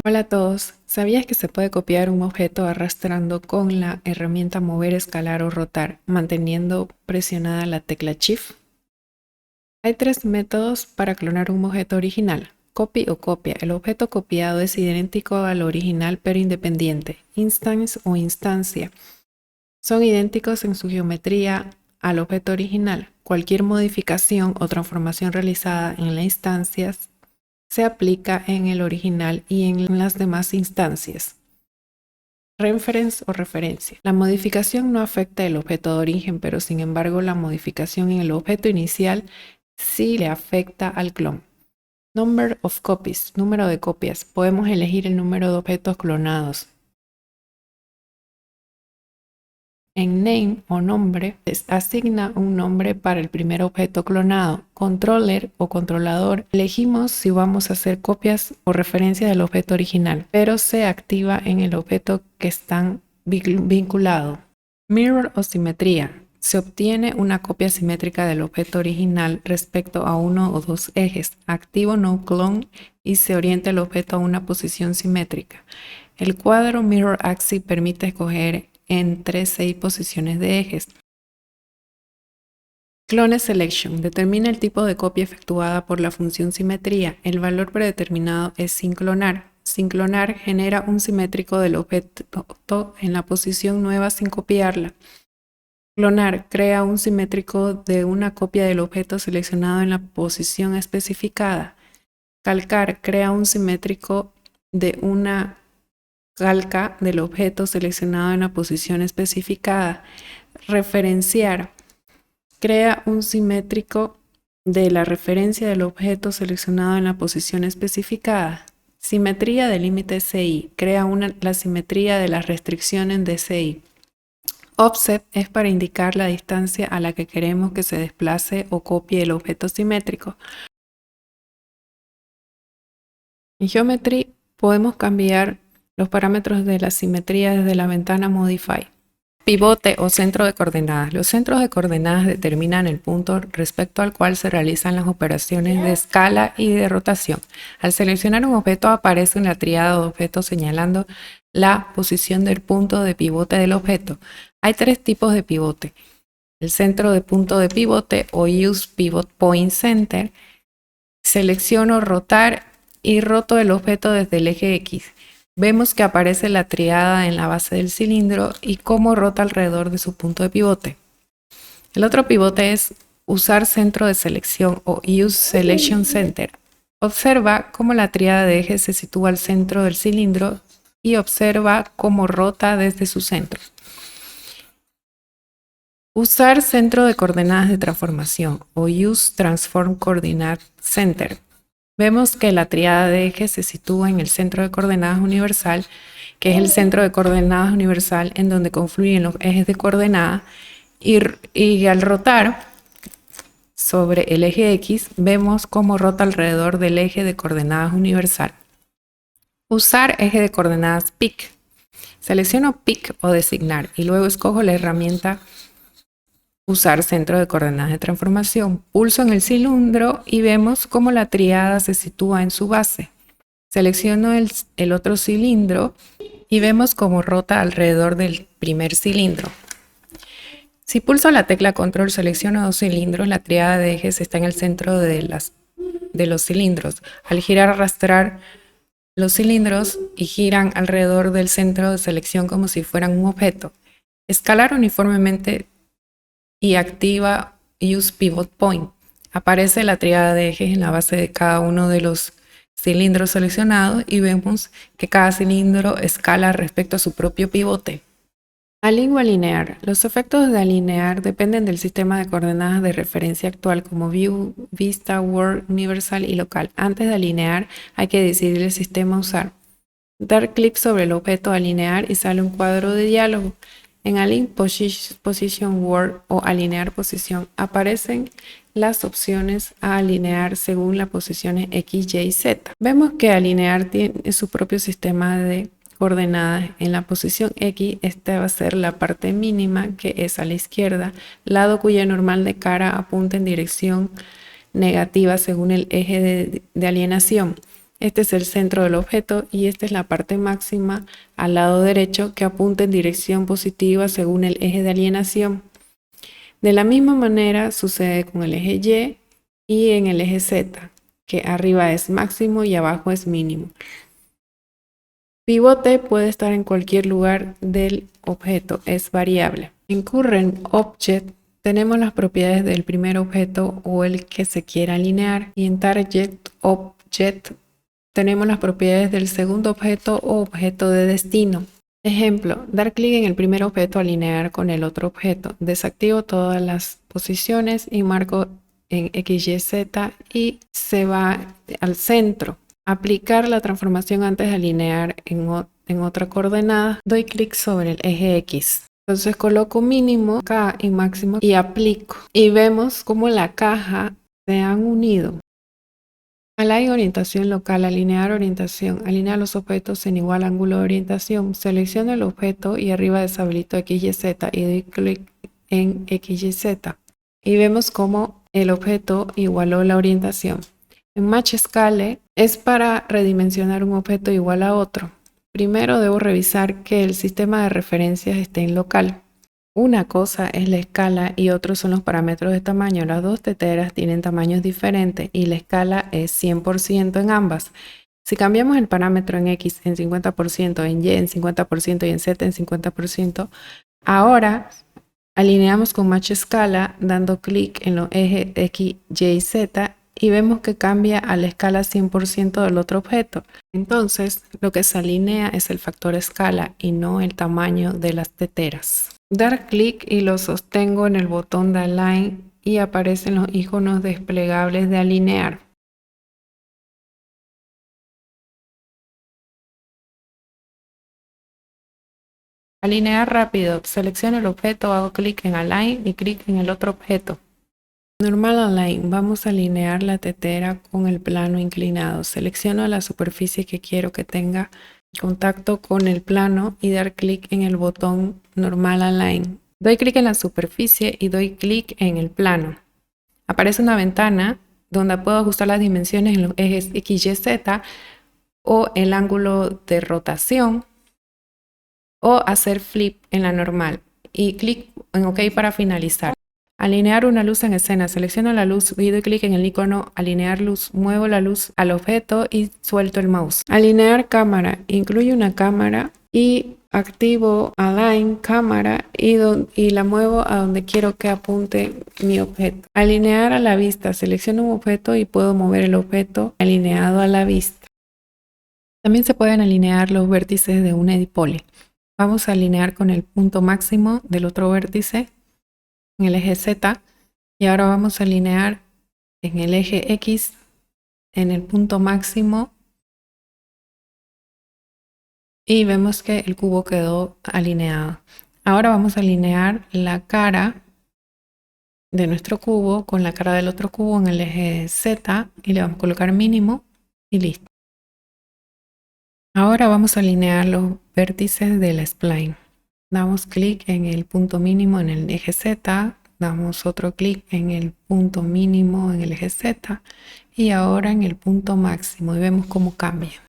Hola a todos, ¿sabías que se puede copiar un objeto arrastrando con la herramienta mover, escalar o rotar, manteniendo presionada la tecla Shift? Hay tres métodos para clonar un objeto original: copy o copia. El objeto copiado es idéntico al original pero independiente. Instance o instancia. Son idénticos en su geometría al objeto original. Cualquier modificación o transformación realizada en la instancia se aplica en el original y en las demás instancias. Reference o referencia. La modificación no afecta el objeto de origen, pero sin embargo la modificación en el objeto inicial sí le afecta al clon. Number of copies. Número de copias. Podemos elegir el número de objetos clonados. En name o nombre, asigna un nombre para el primer objeto clonado. Controller o controlador, elegimos si vamos a hacer copias o referencias del objeto original, pero se activa en el objeto que están vinculados. Mirror o simetría, se obtiene una copia simétrica del objeto original respecto a uno o dos ejes. Activo no clone y se orienta el objeto a una posición simétrica. El cuadro Mirror Axis permite escoger entre 6 posiciones de ejes. Clone Selection determina el tipo de copia efectuada por la función simetría. El valor predeterminado es sin clonar. Sin clonar genera un simétrico del objeto en la posición nueva sin copiarla. Clonar crea un simétrico de una copia del objeto seleccionado en la posición especificada. Calcar crea un simétrico de una calca del objeto seleccionado en la posición especificada. Referenciar crea un simétrico de la referencia del objeto seleccionado en la posición especificada. Simetría de límite CI crea la simetría de las restricciones de CI. Offset es para indicar la distancia a la que queremos que se desplace o copie el objeto simétrico. En Geometry podemos cambiar los parámetros de la simetría desde la ventana Modify. Pivote o centro de coordenadas. Los centros de coordenadas determinan el punto respecto al cual se realizan las operaciones de escala y de rotación. Al seleccionar un objeto aparece una tríada de objetos señalando la posición del punto de pivote del objeto. Hay tres tipos de pivote: el centro de punto de pivote o Use Pivot Point Center. Selecciono rotar y roto el objeto desde el eje X. Vemos que aparece la tríada en la base del cilindro y cómo rota alrededor de su punto de pivote. El otro pivote es usar centro de selección o Use Selection Center. Observa cómo la tríada de ejes se sitúa al centro del cilindro y observa cómo rota desde su centro. Usar centro de coordenadas de transformación o Use Transform Coordinate Center. Vemos que la tríada de ejes se sitúa en el centro de coordenadas universal, que es el centro de coordenadas universal en donde confluyen los ejes de coordenadas, y al rotar sobre el eje X, vemos cómo rota alrededor del eje de coordenadas universal. Usar eje de coordenadas Pick. Selecciono Pick o designar y luego escojo la herramienta Usar centro de coordenadas de transformación. Pulso en el cilindro y vemos cómo la tríada se sitúa en su base. Selecciono el otro cilindro y vemos cómo rota alrededor del primer cilindro. Si pulso la tecla Control, selecciono dos cilindros, la tríada de ejes está en el centro de los cilindros. Al girar, arrastrar los cilindros y giran alrededor del centro de selección como si fueran un objeto. Escalar uniformemente y activa Use Pivot Point. Aparece la tríada de ejes en la base de cada uno de los cilindros seleccionados y vemos que cada cilindro escala respecto a su propio pivote. Align o alinear. Los efectos de alinear dependen del sistema de coordenadas de referencia actual como View, Vista, Word, Universal y Local. Antes de alinear hay que decidir el sistema a usar. Dar clic sobre el objeto alinear y sale un cuadro de diálogo. En Align Position Word o Alinear Posición aparecen las opciones a alinear según las posiciones X, Y y Z. Vemos que alinear tiene su propio sistema de coordenadas. En la posición X, esta va a ser la parte mínima, que es a la izquierda, lado cuya normal de cara apunta en dirección negativa según el eje de alienación. Este es el centro del objeto y esta es la parte máxima al lado derecho que apunta en dirección positiva según el eje de alienación. De la misma manera sucede con el eje Y y en el eje Z, que arriba es máximo y abajo es mínimo. Pivote puede estar en cualquier lugar del objeto, es variable. En Current Object tenemos las propiedades del primer objeto o el que se quiera alinear, y en Target Object tenemos las propiedades del segundo objeto o objeto de destino. Ejemplo, dar clic en el primer objeto, alinear con el otro objeto. Desactivo todas las posiciones y marco en X, Y, Z y se va al centro. Aplicar la transformación antes de alinear en otra coordenada. Doy clic sobre el eje X. Entonces coloco mínimo acá y máximo y aplico. Y vemos cómo la caja se han unido. Align orientación local, alinear orientación, alinear los objetos en igual ángulo de orientación. Selecciono el objeto y arriba deshabilito X, Y, Z y doy clic en X, Y, Z. Y vemos cómo el objeto igualó la orientación. En Match Scale es para redimensionar un objeto igual a otro. Primero debo revisar que el sistema de referencias esté en local. Una cosa es la escala y otros son los parámetros de tamaño. Las dos teteras tienen tamaños diferentes y la escala es 100% en ambas. Si cambiamos el parámetro en X en 50%, en Y en 50% y en Z en 50%, ahora alineamos con Match Scala dando clic en los ejes X, Y y Z y vemos que cambia a la escala 100% del otro objeto. Entonces, lo que se alinea es el factor escala y no el tamaño de las teteras. Dar clic y lo sostengo en el botón de Align y aparecen los iconos desplegables de alinear. Alinear rápido. Selecciono el objeto, hago clic en Align y clic en el otro objeto. Normal Align. Vamos a alinear la tetera con el plano inclinado. Selecciono la superficie que quiero que tenga contacto con el plano y dar clic en el botón Normal Align. Doy clic en la superficie y doy clic en el plano. Aparece una ventana donde puedo ajustar las dimensiones en los ejes X, Y, Z o el ángulo de rotación o hacer flip en la normal y clic en OK para finalizar. Alinear una luz en escena. Selecciono la luz y doy clic en el icono Alinear luz. Muevo la luz al objeto y suelto el mouse. Alinear cámara. Incluye una cámara y activo Align cámara y la muevo a donde quiero que apunte mi objeto. Alinear a la vista. Selecciono un objeto y puedo mover el objeto alineado a la vista. También se pueden alinear los vértices de una dipole. Vamos a alinear con el punto máximo del otro vértice en el eje Z y ahora vamos a alinear en el eje X en el punto máximo y vemos que el cubo quedó alineado. Ahora vamos a alinear la cara de nuestro cubo con la cara del otro cubo en el eje Z y le vamos a colocar mínimo y listo. Ahora vamos a alinear los vértices de la spline. Damos clic en el punto mínimo en el eje Z, damos otro clic en el punto mínimo en el eje Z y ahora en el punto máximo y vemos cómo cambia.